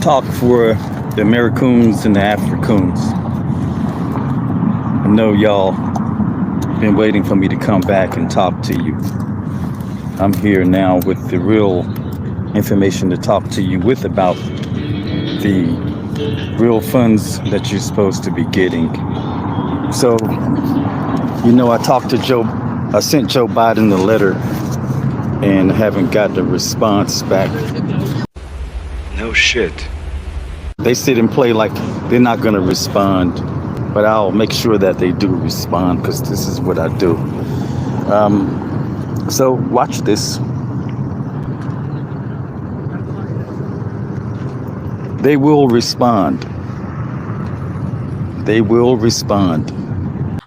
talk for the Americans and the Africans. I know y'all been waiting for me to come back and talk to you. I'm here now with the real information to talk to you with about the real funds that you're supposed to be getting. So, you know, I sent Joe Biden a letter and haven't got the response back. No shit. They sit and play like they're not going to respond, but I'll make sure that they do respond because this is what I do. So watch this. They will respond. They will respond.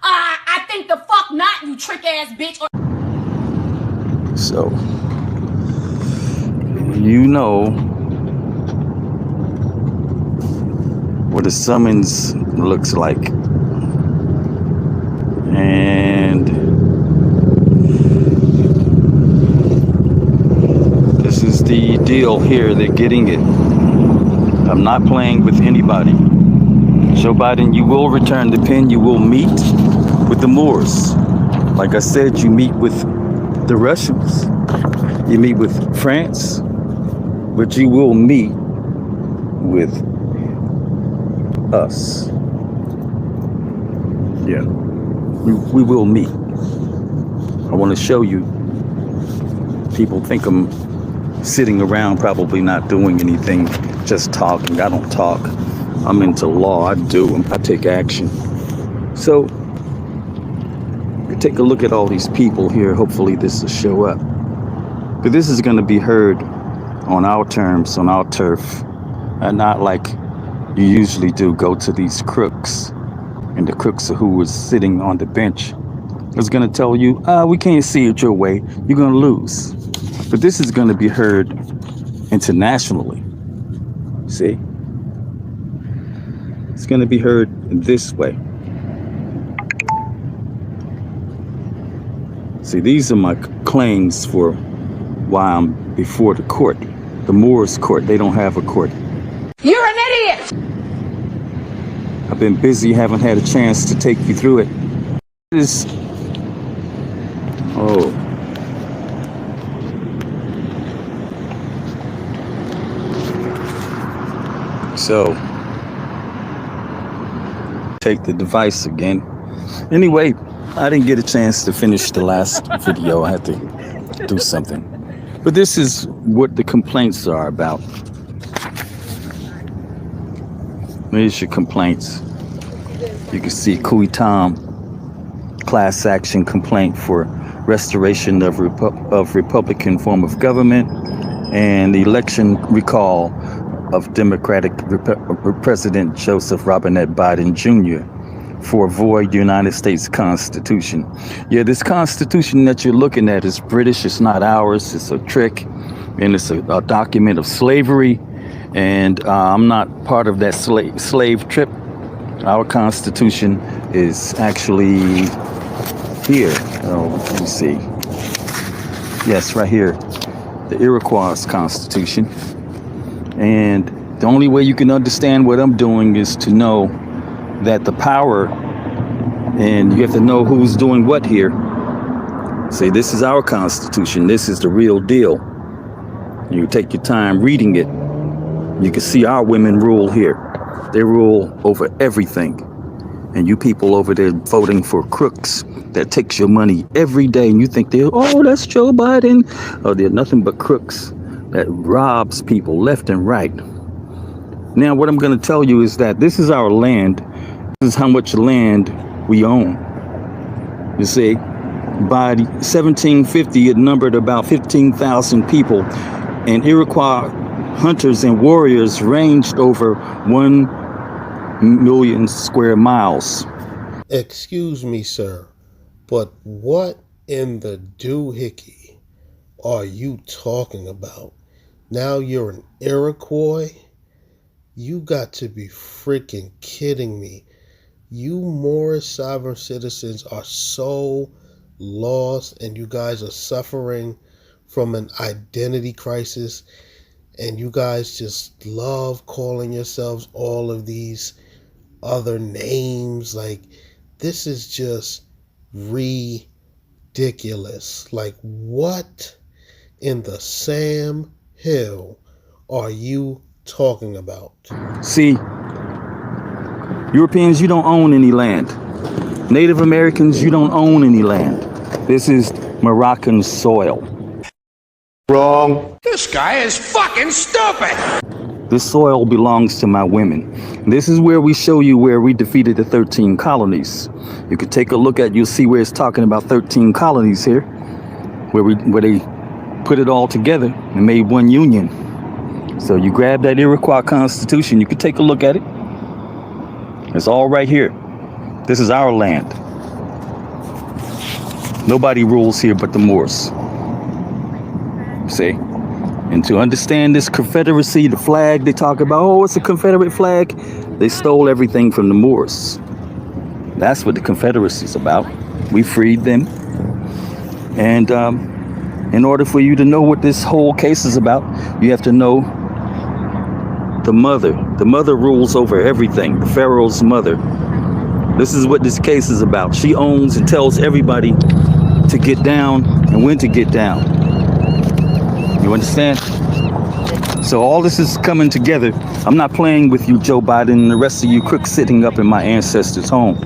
I think the fuck not, you trick ass bitch. So, you know what a summons looks like. And this is the deal here. They're getting it. I'm not playing with anybody. Joe Biden, you will return the pen. You will meet with the Moors. Like I said, you meet with the Russians. You meet with France. But you will meet with us. Yeah. We will meet. I want to show you. People think I'm sitting around probably not doing anything, just talking. I don't talk. I'm into law. I do. I take action. So take a look at all these people here. Hopefully this will show up. But this is going to be heard on our terms, on our turf, and not like you usually do. Go to these crooks, and the crooks who was sitting on the bench is going to tell you, we can't see it your way. You're going to lose. But this is going to be heard internationally. See? It's going to be heard this way. See, these are my claims for why I'm before the court. The Moorish court, they don't have a court. You're an idiot! I've been busy, haven't had a chance to take you through it. So, take the device again. Anyway, I didn't get a chance to finish the last video. I had to do something. But this is what the complaints are about. Here's your complaints. You can see Kuitam class action complaint for restoration of Republican form of government and the election recall of Democratic President Joseph Robinette Biden Jr. for void United States Constitution. Yeah, this Constitution that you're looking at is British. It's not ours. It's a trick, and it's a document of slavery. And I'm not part of that slave trip. Our Constitution is actually here. Oh, let me see. Yes, right here, the Iroquois Constitution. And the only way you can understand what I'm doing is to know that the power, and you have to know who's doing what here. Say, this is our Constitution. This is the real deal. You take your time reading it. You can see our women rule here. They rule over everything. And you people over there voting for crooks that takes your money every day. And you think that's Joe Biden. Oh, they're nothing but crooks that robs people left and right. Now, what I'm going to tell you is that this is our land. This is how much land we own. You see, by 1750, it numbered about 15,000 people, and Iroquois hunters and warriors ranged over 1 million square miles. Excuse me, sir, but what in the doohickey are you talking about? Now you're an Iroquois? You got to be freaking kidding me. You Moorish sovereign citizens are so lost, and you guys are suffering from an identity crisis. and you guys just love calling yourselves all of these other names. Like, this is just ridiculous. Like, what in the Sam Hill are you talking about? See, Europeans, you don't own any land. Native Americans, you don't own any land. This is Moroccan soil. Wrong. This guy is fucking stupid. This soil belongs to my women. This is where we show you where we defeated the 13 colonies. You could take a look at, you'll see where it's talking about 13 colonies here, where they put it all together and made one union. So you grab that Iroquois Constitution, you could take a look at it. It's all right here. This is our land. Nobody rules here but the Moors. See? And to understand this Confederacy, the flag they talk about, oh, it's a Confederate flag. They stole everything from the Moors. That's what the Confederacy is about. We freed them. And in order for you to know what this whole case is about, you have to know the mother. The mother rules over everything. The pharaoh's mother. This is what this case is about. She owns and tells everybody to get down and when to get down. You understand? So all this is coming together. I'm not playing with you, Joe Biden, and the rest of you crooks sitting up in my ancestors' home.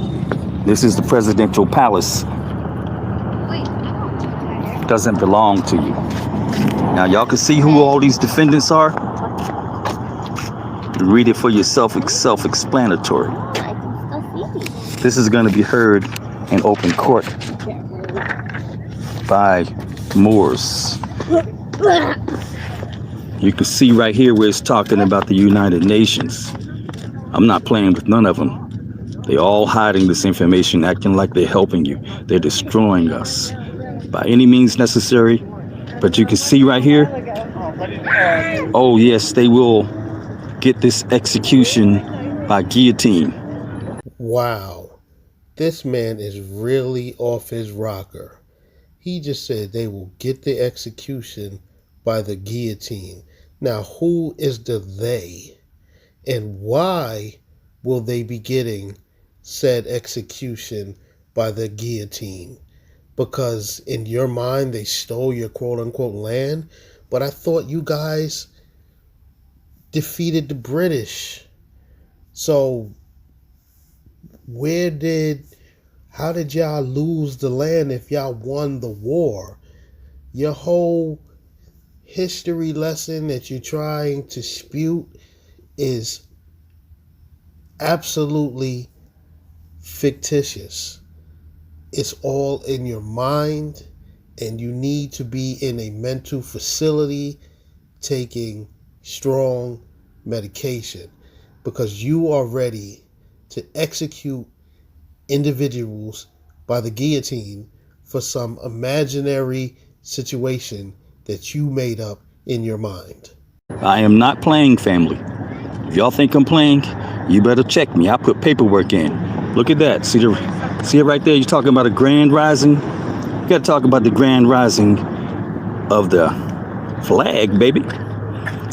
This is the presidential palace. It doesn't belong to you. Now y'all can see who all these defendants are. Read it for yourself. It's self-explanatory. This is going to be heard in open court by Moors. You can see right here where it's talking about the United Nations. I'm not playing with none of them. They're all hiding this information, acting like they're helping you. They're destroying us by any means necessary. But you can see right here, oh yes, they will get this execution by guillotine. Wow. This man is really off his rocker. He just said they will get the execution by the guillotine. Now, who is the they? And why will they be getting said execution by the guillotine? Because in your mind, they stole your quote-unquote land? But I thought you guys defeated the British. So how did y'all lose the land if y'all won the war? Your whole history lesson that you're trying to spew is absolutely fictitious. It's all in your mind, and you need to be in a mental facility taking strong medication, because you are ready to execute individuals by the guillotine for some imaginary situation that you made up in your mind. I am not playing, family. If y'all think I'm playing, you better check me. I put paperwork in. Look at that. See it right there? You're talking about a grand rising? You got to talk about the grand rising of the flag, baby,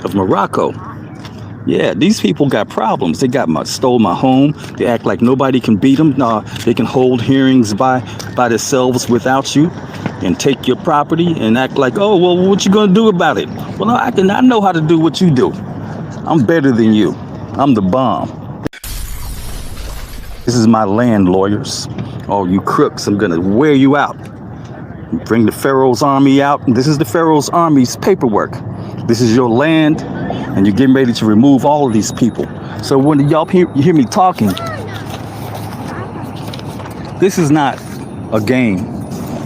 of Morocco. Yeah, these people got problems. They stole my home. They act like nobody can beat them. They can hold hearings by themselves without you and take your property and act like, oh, well, what you gonna do about it? Well, no, I know how to do what you do. I'm better than you. I'm the bomb. This is my land, lawyers. Oh, you crooks, I'm gonna wear you out. Bring the Pharaoh's army out. This is the Pharaoh's army's paperwork. This is your land, and you're getting ready to remove all of these people. So when y'all hear me talking, this is not a game.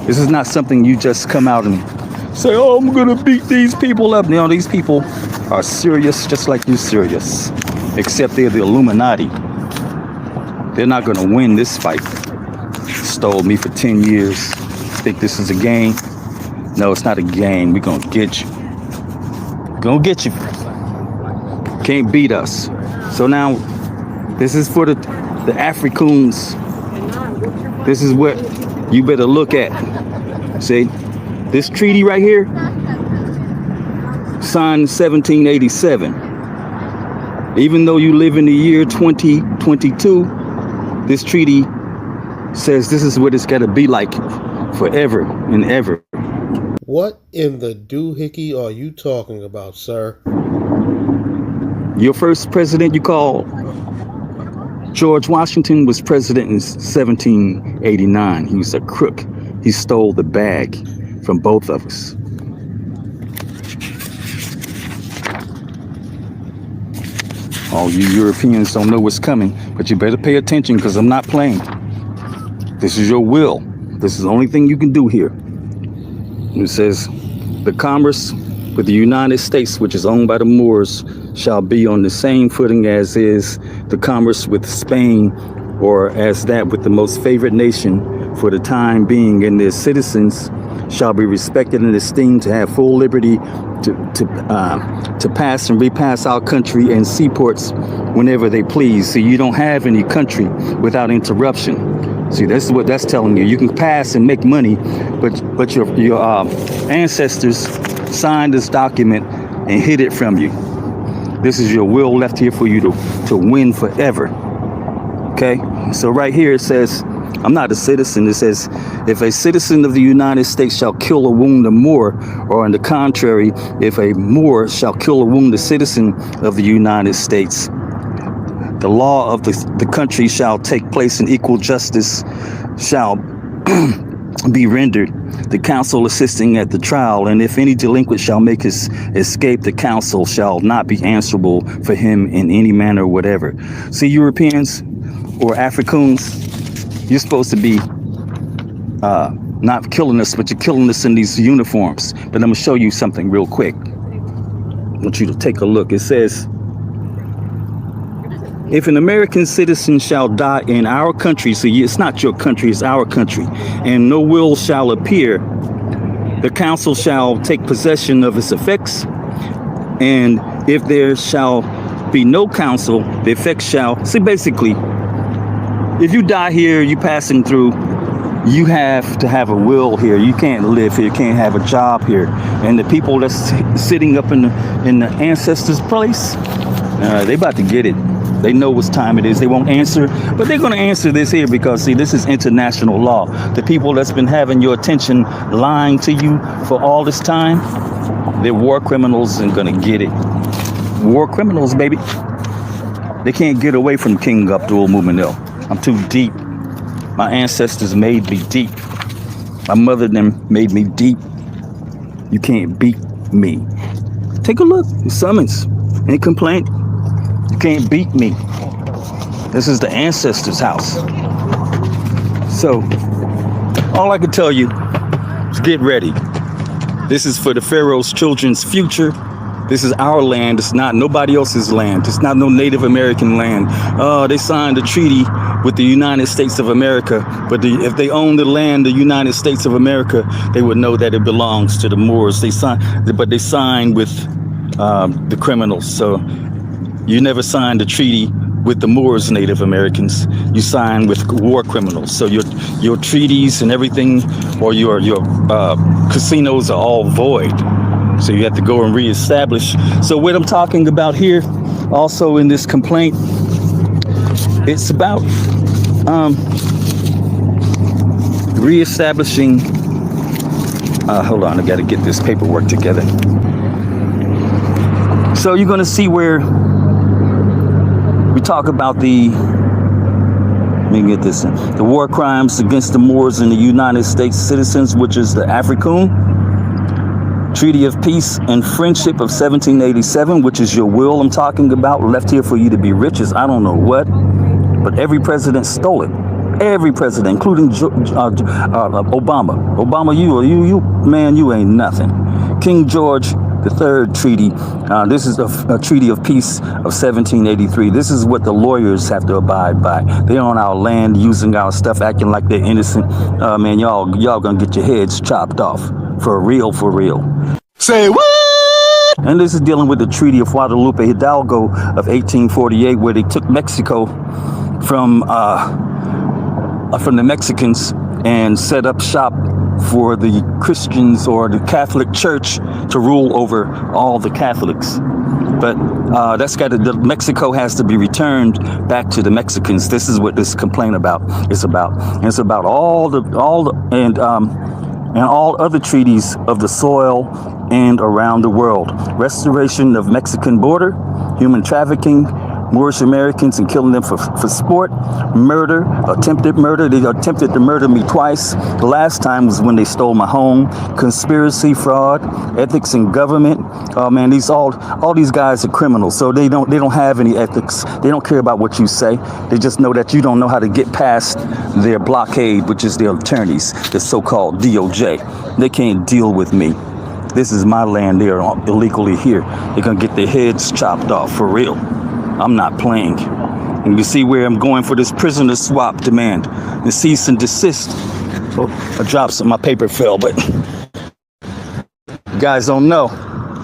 This is not something you just come out and say, oh, I'm gonna beat these people up. No, these people are serious, just like you're serious, except they're the Illuminati. They're not gonna win this fight. Stole me for 10 years. Think this is a game? No, it's not a game. We're gonna get you. Gonna get you. Can't beat us. So now, this is for the Africans. This is what you better look at. See, this treaty right here signed in 1787. Even though you live in the year 2022, this treaty says this is what it's got to be like forever and ever. What in the doohickey are you talking about, sir? Your first president you call George Washington was president in 1789. He was a crook. He stole the bag from both of us. All you Europeans don't know what's coming, but you better pay attention because I'm not playing. This is your will. This is the only thing you can do here. It says, the commerce with the United States, which is owned by the Moors, shall be on the same footing as is the commerce with Spain, or as that with the most favored nation for the time being, and their citizens shall be respected and esteemed to have full liberty to pass and repass our country and seaports whenever they please. So you don't have any country without interruption. See, this is what that's telling you. You can pass and make money, but your ancestors signed this document and hid it from you. This is your will left here for you to win forever. Okay, so right here it says, I'm not a citizen. It says, if a citizen of the United States shall kill or wound a Moor, or on the contrary, if a Moor shall kill or wound a citizen of the United States, the law of the country shall take place and equal justice shall be rendered, the council assisting at the trial, and if any delinquent shall make his escape, the council shall not be answerable for him in any manner whatever. See, Europeans or Africans, you're supposed to be not killing us, but you're killing us in these uniforms. But I'm going to show you something real quick. I want you to take a look. It says, if an American citizen shall die in our country, so it's not your country, it's our country, and no will shall appear, the council shall take possession of its effects, and if there shall be no council, the effects shall, see, basically, if you die here, you passing through, you have to have a will here. You can't live here, you can't have a job here. And the people that's sitting up in the ancestors' place, they about to get it. They know what time it is. They won't answer, but they're going to answer this here because, see, this is international law. The people that's been having your attention lying to you for all this time, they're war criminals and going to get it. War criminals, baby. They can't get away from King Abdul Mumin. I'm too deep. My ancestors made me deep. My mother them made me deep. You can't beat me. Take a look. Summons. Any complaint? You can't beat me. This is the ancestors' house. So, all I can tell you is get ready. This is for the pharaohs' children's future. This is our land. It's not nobody else's land. It's not no Native American land. They signed a treaty with the United States of America, but if they own the land, the United States of America, they would know that it belongs to the Moors. They signed with the criminals. So you never signed a treaty with the Moors, Native Americans. You signed with war criminals. So your treaties and everything, or your casinos are all void. So you have to go and reestablish. So what I'm talking about here, also in this complaint, it's about reestablishing. Hold on, I got to get this paperwork together. So you're going to see where we talk about let me get this in, the war crimes against the Moors and the United States citizens, which is the African Treaty of Peace and Friendship of 1787, which is your will I'm talking about, left here for you to be rich as I don't know what, but every president stole it. Every president, including Obama. Obama, you man, you ain't nothing. King George III treaty. This is a treaty of peace of 1783. This is what the lawyers have to abide by. They're on our land, using our stuff, acting like they're innocent. Man, y'all gonna get your heads chopped off. For real, for real. Say what? And this is dealing with the Treaty of Guadalupe Hidalgo of 1848, where they took Mexico from the Mexicans and set up shop for the Christians or the Catholic Church to rule over all the Catholics. But Mexico has to be returned back to the Mexicans. This is what this complaint is about. And it's about all other treaties of the soil and around the world. Restoration of Mexican border, human trafficking, Moorish Americans and killing them for sport, murder, attempted murder. They attempted to murder me twice. The last time was when they stole my home. Conspiracy, fraud, ethics in government. Oh man, all these guys are criminals. So they don't have any ethics. They don't care about what you say. They just know that you don't know how to get past their blockade, which is their attorneys, the so-called DOJ. They can't deal with me. This is my land. They are illegally here. They're gonna get their heads chopped off for real. I'm not playing. And you see where I'm going for this prisoner swap demand. The cease and desist. Oh, I dropped some, my paper fell, but you guys don't know.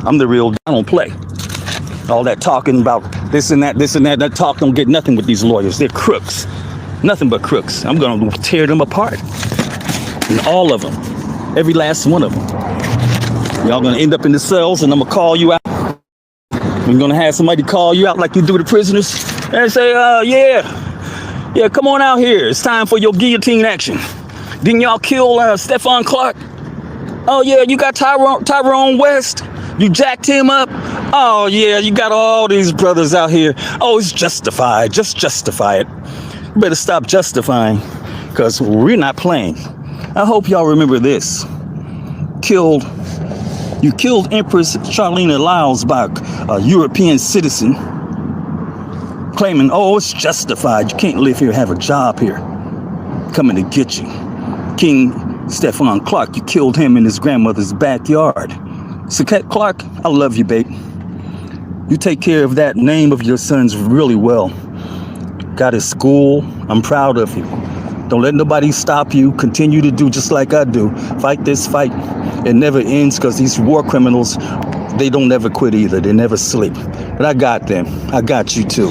I'm the real, I don't play. All that talking about this and that, that talk don't get nothing with these lawyers. They're crooks. Nothing but crooks. I'm gonna tear them apart. And all of them. Every last one of them. Y'all gonna end up in the cells and I'm gonna call you out. We're gonna have somebody call you out like you do the prisoners and say, yeah, come on out here. It's time for your guillotine action. Didn't y'all kill Stephon Clark? Oh yeah, you got Tyrone West. You jacked him up. Oh yeah, you got all these brothers out here. Oh, it's justified. Just justify it. You better stop justifying, because we're not playing. I hope y'all remember this. You killed Empress Charlene Lyles by a European citizen, claiming, oh, it's justified. You can't live here, have a job here. Coming to get you. King Stephon Clark, you killed him in his grandmother's backyard. So Clark, I love you, babe. You take care of that name of your sons really well. Got a school. I'm proud of you. Don't let nobody stop you. Continue to do just like I do. Fight this fight. It never ends, because these war criminals, they don't never quit either. They never sleep. But I got them. I got you too.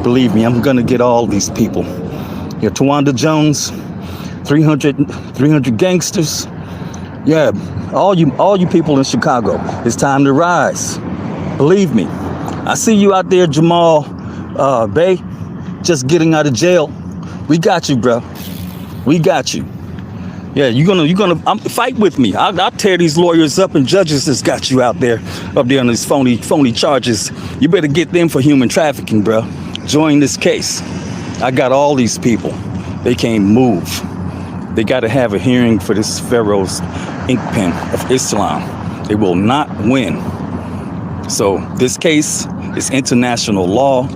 Believe me, I'm gonna get all these people. You're Tawanda Jones, 300 gangsters. Yeah, all you people in Chicago, it's time to rise. Believe me. I see you out there, Jamal Bay, just getting out of jail. We got you, bro. We got you. Yeah, you're gonna fight with me. I'll tear these lawyers up and judges that's got you up there on these phony charges. You better get them for human trafficking, bro. Join this case. I got all these people. They can't move. They got to have a hearing for this pharaoh's ink pen of Islam. They will not win. So this case is international law.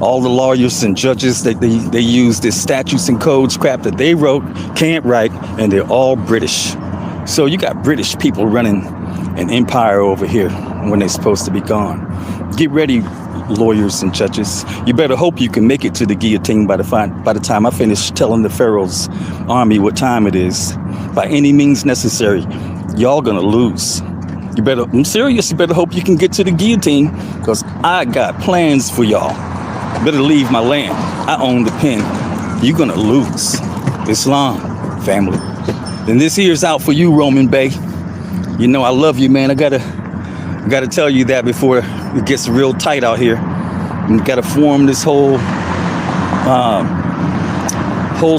All the lawyers and judges that they use this statutes and codes crap that they wrote, can't write, and they're all British. So you got British people running an empire over here when they're supposed to be gone. Get ready, lawyers and judges. You better hope you can make it to the guillotine by the time I finish telling the Pharaoh's army what time it is. By any means necessary, y'all gonna lose. I'm serious, you better hope you can get to the guillotine, because I got plans for y'all. Better leave my land. I own the pen. You're gonna lose. Islam, family. Then this here's out for you, Roman Bay. You know I love you, man. I gotta tell you that before it gets real tight out here. We gotta form this whole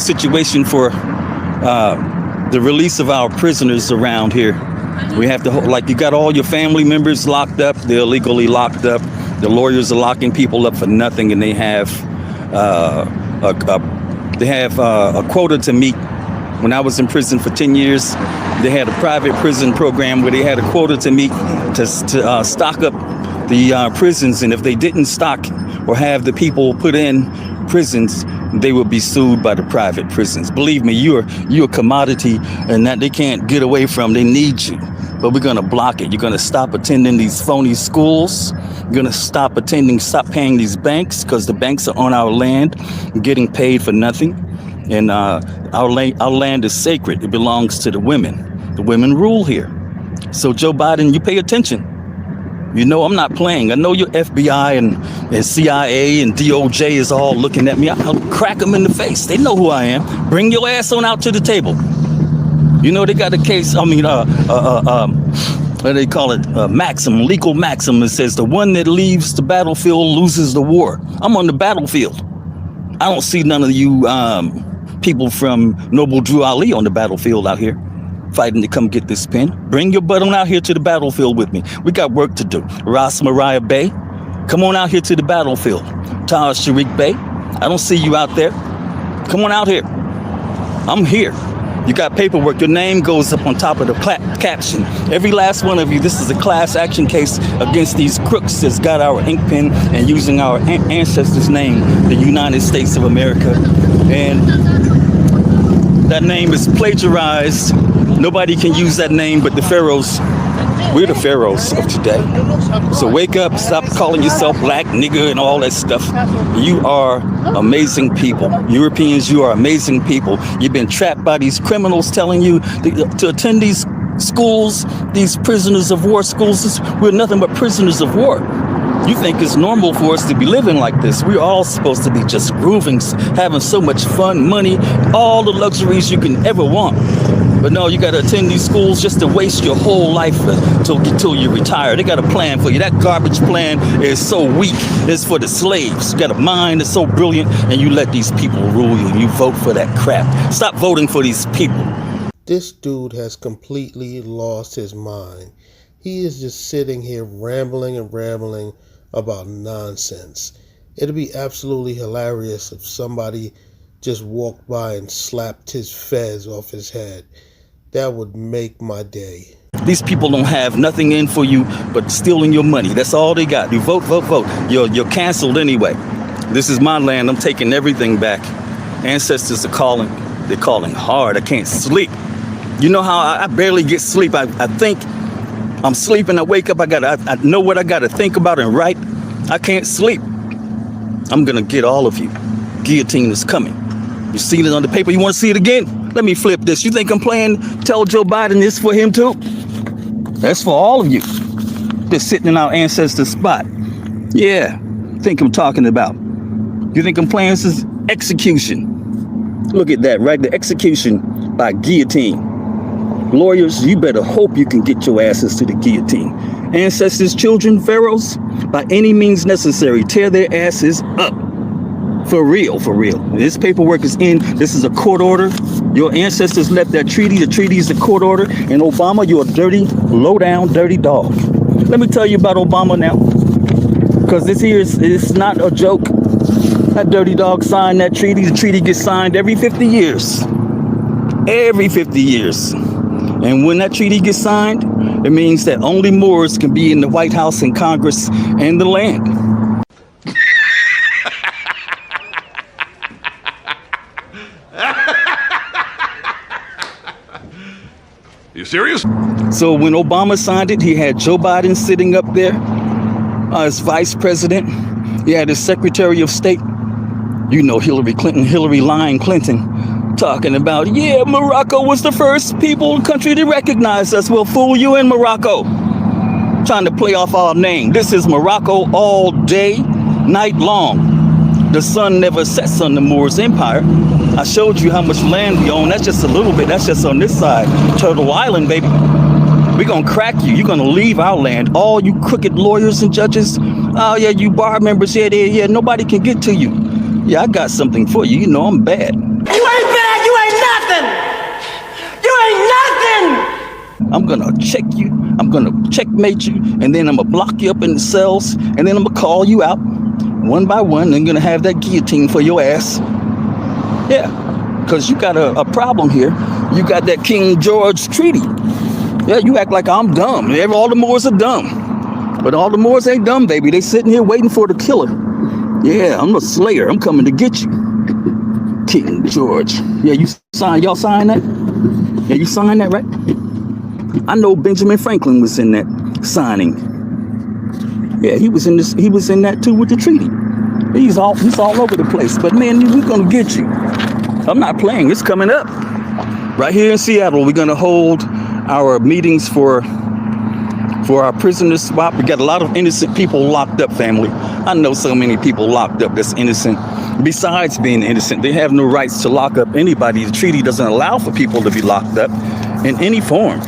situation for the release of our prisoners around here. We have to, like, you got all your family members locked up. They're illegally locked up. The lawyers are locking people up for nothing, and they have a quota to meet. When I was in prison for 10 years, they had a private prison program where they had a quota to meet to stock up the prisons, and if they didn't stock or have the people put in prisons, they would be sued by the private prisons. Believe me, you're a commodity, and that they can't get away from. They need you. But we're going to block it. You're going to stop attending these phony schools. You're going to stop paying these banks, because the banks are on our land, getting paid for nothing. And our land is sacred. It belongs to the women. The women rule here. So Joe Biden, you pay attention. You know, I'm not playing. I know your FBI and CIA and DOJ is all looking at me. I'll crack them in the face. They know who I am. Bring your ass on out to the table. You know, they got a case, what do they call it? Maxim, legal maxim. It says the one that leaves the battlefield loses the war. I'm on the battlefield. I don't see none of you people from Noble Drew Ali on the battlefield out here fighting to come get this pen. Bring your butt on out here to the battlefield with me. We got work to do. Ras Mariah Bey, come on out here to the battlefield. Taj Sharik Bey, I don't see you out there. Come on out here. I'm here. You got paperwork. Your name goes up on top of the caption. Every last one of you, this is a class action case against these crooks that's got our ink pen and using our ancestors' name, the United States of America. And that name is plagiarized. Nobody can use that name but the pharaohs. We're the pharaohs of today. So wake up, stop calling yourself black, nigger, and all that stuff. You are amazing people. Europeans, you are amazing people. You've been trapped by these criminals telling you to attend these schools, these prisoners of war schools. We're nothing but prisoners of war. You think it's normal for us to be living like this. We're all supposed to be just grooving, having so much fun, money, all the luxuries you can ever want. But no, you got to attend these schools just to waste your whole life until you retire. They got a plan for you. That garbage plan is so weak. It's for the slaves. You got a mind that's so brilliant, and you let these people rule you. You vote for that crap. Stop voting for these people. This dude has completely lost his mind. He is just sitting here rambling and rambling about nonsense. It'd be absolutely hilarious if somebody just walked by and slapped his fez off his head. That would make my day. These people don't have nothing in for you but stealing your money. That's all they got. You vote, vote, vote. You're canceled anyway. This is my land. I'm taking everything back. Ancestors are calling. They're calling hard. I can't sleep. You know how I barely get sleep. I think I'm sleeping. I wake up. I know what I got to think about and write. I can't sleep. I'm going to get all of you. Guillotine is coming. You seen it on the paper. You want to see it again? Let me flip this. You think I'm playing tell Joe Biden this for him too? That's for all of you. Just sitting in our ancestor spot. Yeah. Think I'm talking about. You think I'm playing this is execution? Look at that, right? The execution by guillotine. Lawyers, you better hope you can get your asses to the guillotine. Ancestors, children, pharaohs, by any means necessary, tear their asses up. For real, for real. This paperwork is in. This is a court order. Your ancestors left that treaty. The treaty is a court order. And Obama, you're a dirty, low-down, dirty dog. Let me tell you about Obama now. Because this here is not a joke. That dirty dog signed that treaty. The treaty gets signed every 50 years. Every 50 years. And when that treaty gets signed, it means that only Moors can be in the White House and Congress and the land. You serious? So when Obama signed it, he had Joe Biden sitting up there as vice president. He had his Secretary of State, you know, Hillary lying Clinton, talking about, yeah, Morocco was the first country to recognize us. We'll fool you in Morocco. Trying to play off our name. This is Morocco all day, night long. The sun never sets on the Moorish Empire. I showed you how much land we own. That's just a little bit. That's just on this side. Turtle Island, baby. We're going to crack you. You're going to leave our land. All you crooked lawyers and judges. Oh, yeah, you bar members. Yeah. Nobody can get to you. Yeah, I got something for you. You know I'm bad. You ain't bad. You ain't nothing. You ain't nothing. I'm going to check you. I'm going to checkmate you. And then I'm going to block you up in the cells. And then I'm going to call you out one by one. I'm going to have that guillotine for your ass. Yeah, because you got a problem here. You got that King George Treaty. Yeah, you act like I'm dumb. All the Moors are dumb. But all the Moors ain't dumb, baby. They sitting here waiting for the killer. Yeah, I'm a slayer. I'm coming to get you. King George. Yeah, y'all signed that? Yeah, you signed that, right? I know Benjamin Franklin was in that signing. Yeah, he was in that too with the treaty. He's all over the place. But man, we're gonna get you. I'm not playing. It's coming up. Right here in Seattle, we're gonna hold our meetings for for our prisoner swap. We got a lot of innocent people locked up, family. I know so many people locked up that's innocent. Besides being innocent, they have no rights to lock up anybody. The treaty doesn't allow for people to be locked up in any form.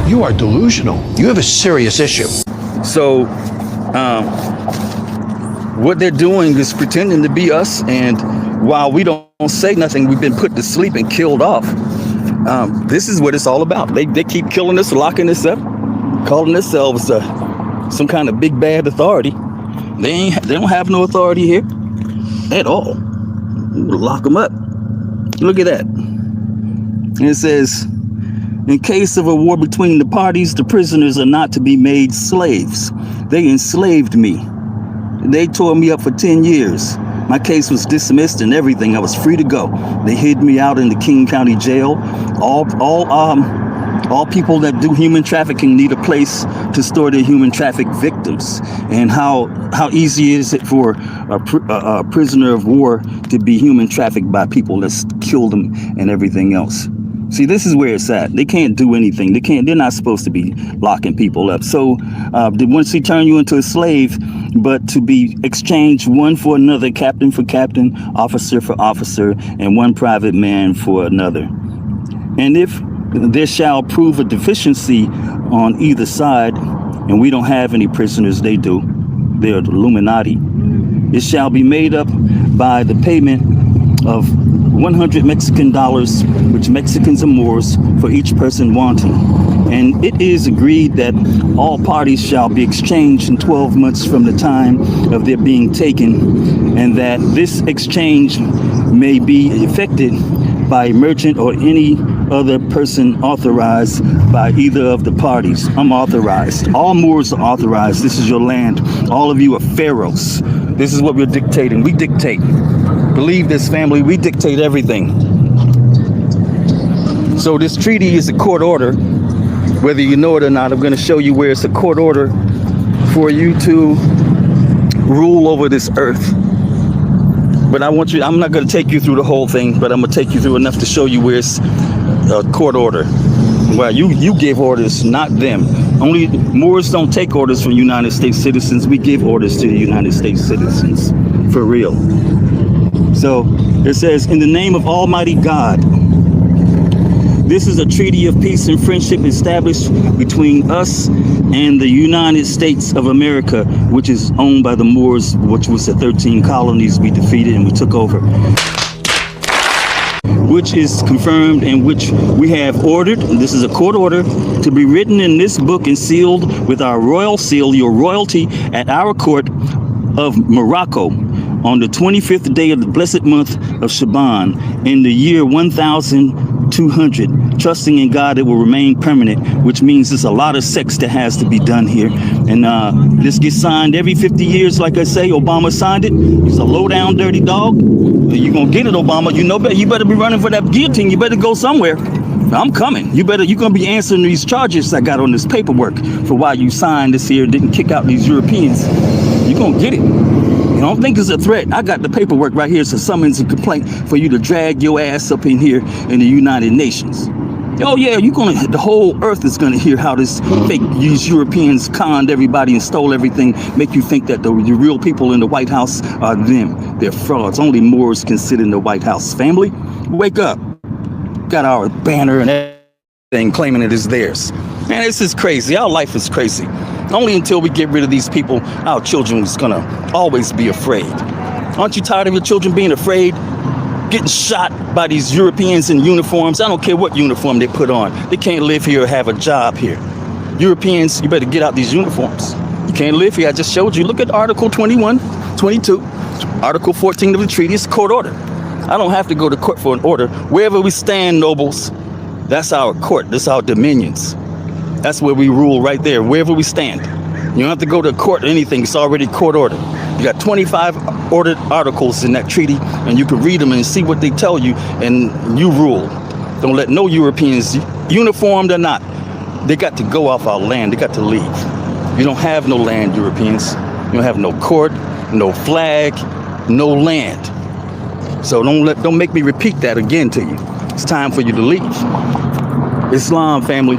You are delusional. You have a serious issue. So what they're doing is pretending to be us, and while we don't say nothing, we've been put to sleep and killed off. This is what it's all about. They keep killing us, locking us up, calling themselves some kind of big bad authority. They don't have no authority here at all. Lock them up. Look at that. And it says, in case of a war between the parties, the prisoners are not to be made slaves. They enslaved me. They tore me up for 10 years. My case was dismissed and everything. I was free to go. They hid me out in the King County Jail. All people that do human trafficking need a place to store their human traffic victims. And how easy is it for a prisoner of war to be human trafficked by people that's killed them and everything else? See, this is where it's at. They can't do anything. They're not supposed to be locking people up. So once they turn you into a slave, but to be exchanged one for another, captain for captain, officer for officer, and one private man for another. And if there shall prove a deficiency on either side, and we don't have any prisoners, they do. They're the Illuminati. It shall be made up by the payment of 100 Mexican dollars, which Mexicans are Moors, for each person wanting. And it is agreed that all parties shall be exchanged in 12 months from the time of their being taken, and that this exchange may be effected by a merchant or any other person authorized by either of the parties. I'm authorized. All Moors are authorized. This is your land. All of you are pharaohs. This is what we're dictating. We dictate. Believe this, family. We dictate everything. So this treaty is a court order, whether you know it or not. I'm going to show you where it's a court order for you to rule over this earth. But I'm not going to take you through the whole thing, but I'm going to take you through enough to show you where it's a court order. Well, you give orders, not them. Only Moors don't take orders from United States citizens. We give orders to the United States citizens, for real. So it says, in the name of Almighty God, this is a treaty of peace and friendship established between us and the United States of America, which is owned by the Moors, which was the 13 colonies we defeated and we took over, which is confirmed and which we have ordered, and this is a court order, to be written in this book and sealed with our royal seal, your royalty, at our court of Morocco, on the 25th day of the blessed month of Shaban, in the year 1200, trusting in God it will remain permanent, which means there's a lot of sex that has to be done here. And this gets signed every 50 years, like I say. Obama signed it. He's a low-down, dirty dog. You're going to get it, Obama. You know better. You better be running for that guillotine. You better go somewhere. I'm coming. You're going to be answering these charges I got on this paperwork for why you signed this here, didn't kick out these Europeans. You're going to get it. You don't think it's a threat. I got the paperwork right here. It's a summons and complaint for you to drag your ass up in here in the United Nations. Oh yeah, the whole earth is gonna hear how these Europeans conned everybody and stole everything, make you think that the real people in the White House are them. They're frauds. Only Moors can sit in the White House. Family, wake up. Got our banner and everything claiming it is theirs. Man, this is crazy. Our life is crazy. Only until we get rid of these people, our children is gonna always be afraid. Aren't you tired of your children being afraid? Getting shot by these Europeans in uniforms. I don't care what uniform they put on. They can't live here or have a job here. Europeans, you better get out these uniforms. You can't live here. I just showed you. Look at Article 21, 22, Article 14 of the treaty. It's court order. I don't have to go to court for an order. Wherever we stand, nobles, that's our court. That's our dominions. That's where we rule right there, wherever we stand. You don't have to go to court or anything. It's already court order. You got 25 ordered articles in that treaty, and you can read them and see what they tell you, and you rule. Don't let no Europeans, uniformed or not, they got to go off our land. They got to leave. You don't have no land, Europeans. You don't have no court, no flag, no land. So don't make me repeat that again to you. It's time for you to leave. Islam, family,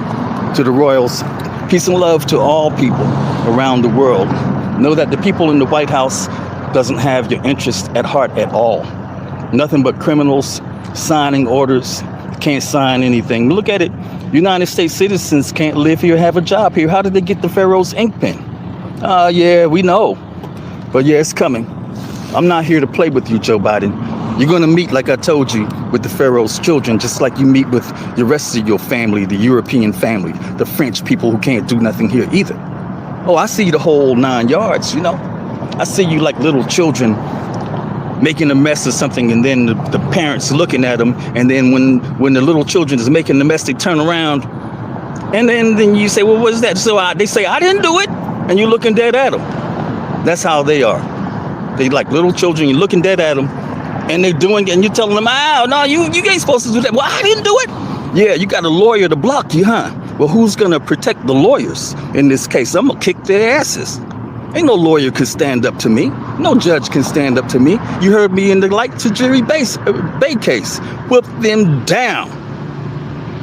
to the royals. Peace and love to all people around the world. Know that the people in the White House doesn't have your interest at heart at all. Nothing but criminals signing orders, can't sign anything. Look at it. United States citizens can't live here, have a job here. How did they get the pharaoh's ink pen? Yeah, we know. But yeah, it's coming. I'm not here to play with you, Joe Biden. You're going to meet, like I told you, with the pharaoh's children, just like you meet with the rest of your family, the European family, the French people who can't do nothing here either. Oh, I see the whole 9 yards, you know. I see you like little children making a mess of something, and then the parents looking at them, and then when the little children is making the mess, they turn around, and then you say, well, what is that? So they say, I didn't do it, and you're looking dead at them. That's how they are. They like little children, you're looking dead at them, and they're doing it, and you're telling them, oh, no, you ain't supposed to do that. Well, I didn't do it. Yeah, you got a lawyer to block you, huh? Well, who's going to protect the lawyers in this case? I'm going to kick their asses. Ain't no lawyer can stand up to me. No judge can stand up to me. You heard me in the Light to Jerry Bay case. Whip them down.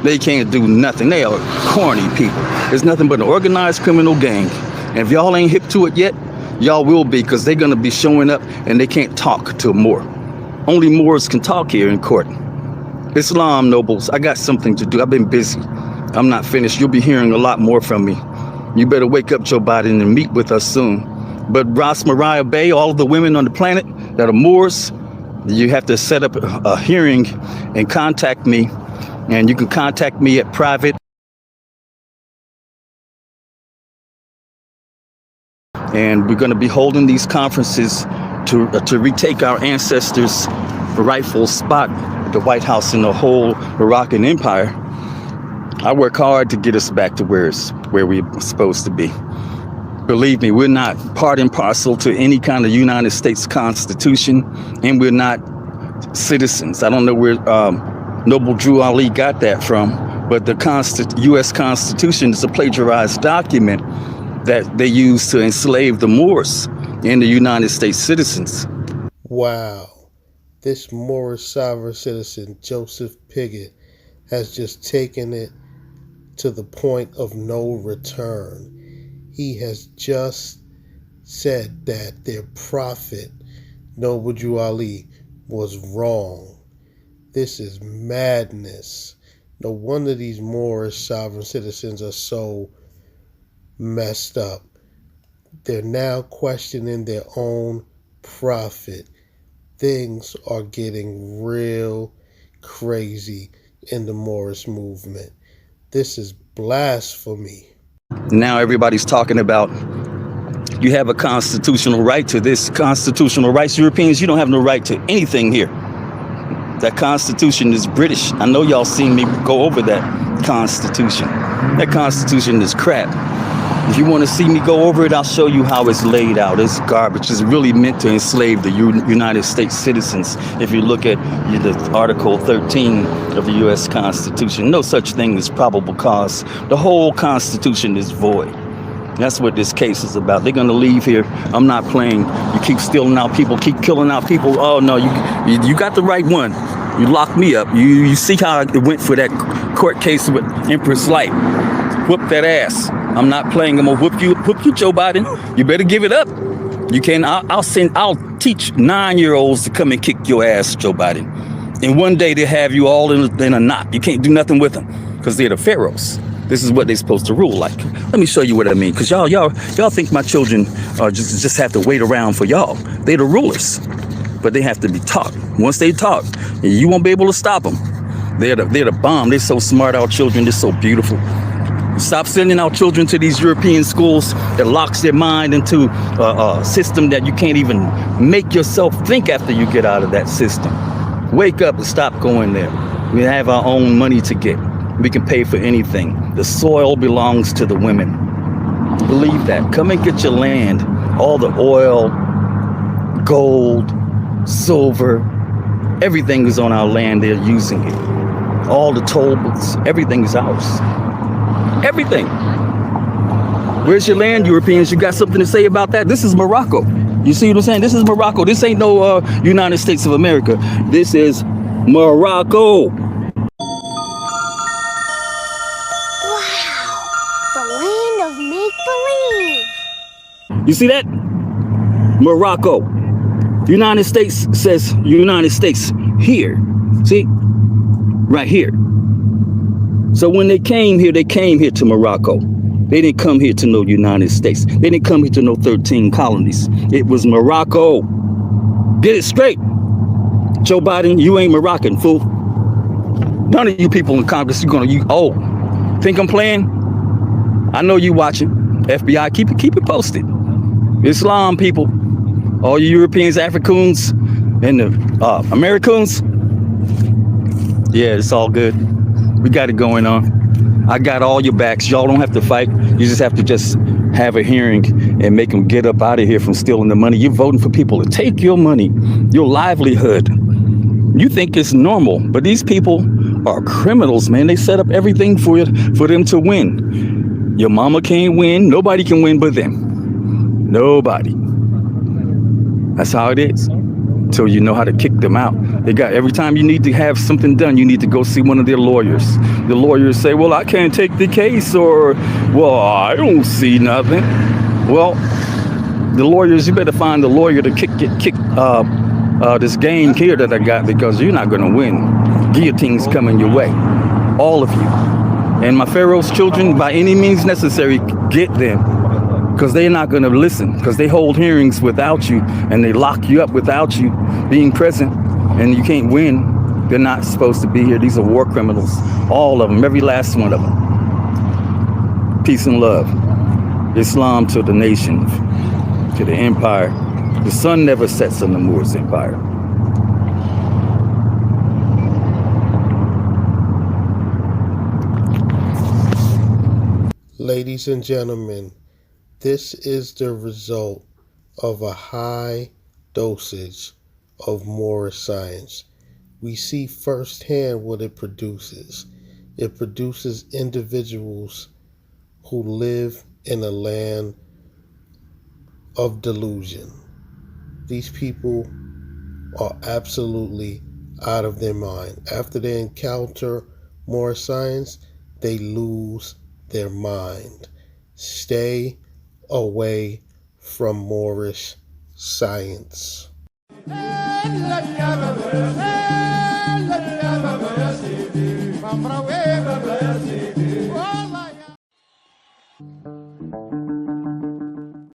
They can't do nothing. They are corny people. It's nothing but an organized criminal gang. And if y'all ain't hip to it yet, y'all will be, because they're going to be showing up and they can't talk to a Moor. Only Moors can talk here in court. Islam nobles, I got something to do. I've been busy. I'm not finished. You'll be hearing a lot more from me. You better wake up, Joe Biden, and meet with us soon. But Ras Mariah Bay, all of the women on the planet that are Moors, you have to set up a hearing and contact me. And you can contact me at private. And we're going to be holding these conferences to retake our ancestors' rightful spot at the White House in the whole Moroccan Empire. I work hard to get us back to where we're supposed to be. Believe me, we're not part and parcel to any kind of United States Constitution, and we're not citizens. I don't know where Noble Drew Ali got that from, but the U.S. Constitution is a plagiarized document that they used to enslave the Moors and the United States citizens. Wow. This Moorish sovereign citizen, Joseph Pigott, has just taken it to the point of no return. He has just said that their prophet, Noble Drew Ali, was wrong. This is madness. No wonder these Moorish sovereign citizens are so messed up. They're now questioning their own prophet. Things are getting real crazy in the Moorish movement. This is blasphemy. Now everybody's talking about you have a constitutional right to this. Constitutional rights. Europeans, you don't have no right to anything here. That Constitution is British. I know y'all seen me go over that Constitution. That Constitution is crap. If you want to see me go over it, I'll show you how it's laid out. It's garbage. It's really meant to enslave the United States citizens. If you look at the Article 13 of the U.S. Constitution, no such thing as probable cause. The whole Constitution is void. That's what this case is about. They're going to leave here. I'm not playing. You keep stealing out people, keep killing out people. Oh, no, you got the right one. You locked me up. You see how it went for that court case with Empress Light. Whoop that ass. I'm not playing. I'm gonna whoop you, Joe Biden. You better give it up. You can. I'll teach 9-year-olds to come and kick your ass, Joe Biden. And one day they'll have you all in a knot. You can't do nothing with them because they're the pharaohs. This is what they're supposed to rule like. Let me show you what I mean. Because y'all think my children just have to wait around for y'all. They're the rulers, but they have to be taught. Once they taught, you won't be able to stop them. They're the bomb. They're so smart. Our children. They're so beautiful. Stop sending our children to these European schools that locks their mind into a system that you can't even make yourself think after you get out of that system. Wake up and stop going there. We have our own money to get. We can pay for anything. The soil belongs to the women. Believe that. Come and get your land. All the oil, gold, silver, everything is on our land. They're using it. All the toll booths, everything is ours. Everything. Where's your land, Europeans? You got something to say about that? This is Morocco. You see what I'm saying? This is Morocco. This ain't no United States of America. This is Morocco. Wow, the land You see that? Morocco. United States says United States here. See? Right here. So when they came here to Morocco. They didn't come here to no United States. They didn't come here to no 13 colonies. It was Morocco. Get it straight. Joe Biden, you ain't Moroccan, fool. None of you people in Congress, think I'm playing? I know you watching. FBI, keep it posted. Islam people, all you Europeans, Africans, and the Americans. Yeah, it's all good. We got it going on. I got all your backs. Y'all don't have to fight. You just have to just have a hearing and make them get up out of here from stealing the money. You're voting for people to take your money, your livelihood. You think it's normal, but these people are criminals, man. They set up everything for them to win. Your mama can't win. Nobody can win but them. Nobody. That's how it is. Until you know how to kick them out. Every time you need to have something done, you need to go see one of their lawyers. The lawyers say, well, I can't take the case, or, well, I don't see nothing. Well, the lawyers, you better find a lawyer to kick this game here that I got, because you're not going to win. Guillotine's coming your way. All of you. And my pharaohs' children, by any means necessary, get them. Because they're not going to listen, because they hold hearings without you, and they lock you up without you being present, and you can't win. They're not supposed to be here. These are war criminals, all of them, every last one of them. Peace and love. Islam to the nation, to the empire. The sun never sets on the Moors empire. Ladies and gentlemen, this is the result of a high dosage of Moorish science. We see firsthand what it produces. It produces individuals who live in a land of delusion. These people are absolutely out of their mind. After they encounter Moorish science, they lose their mind. Stay away from Moorish science.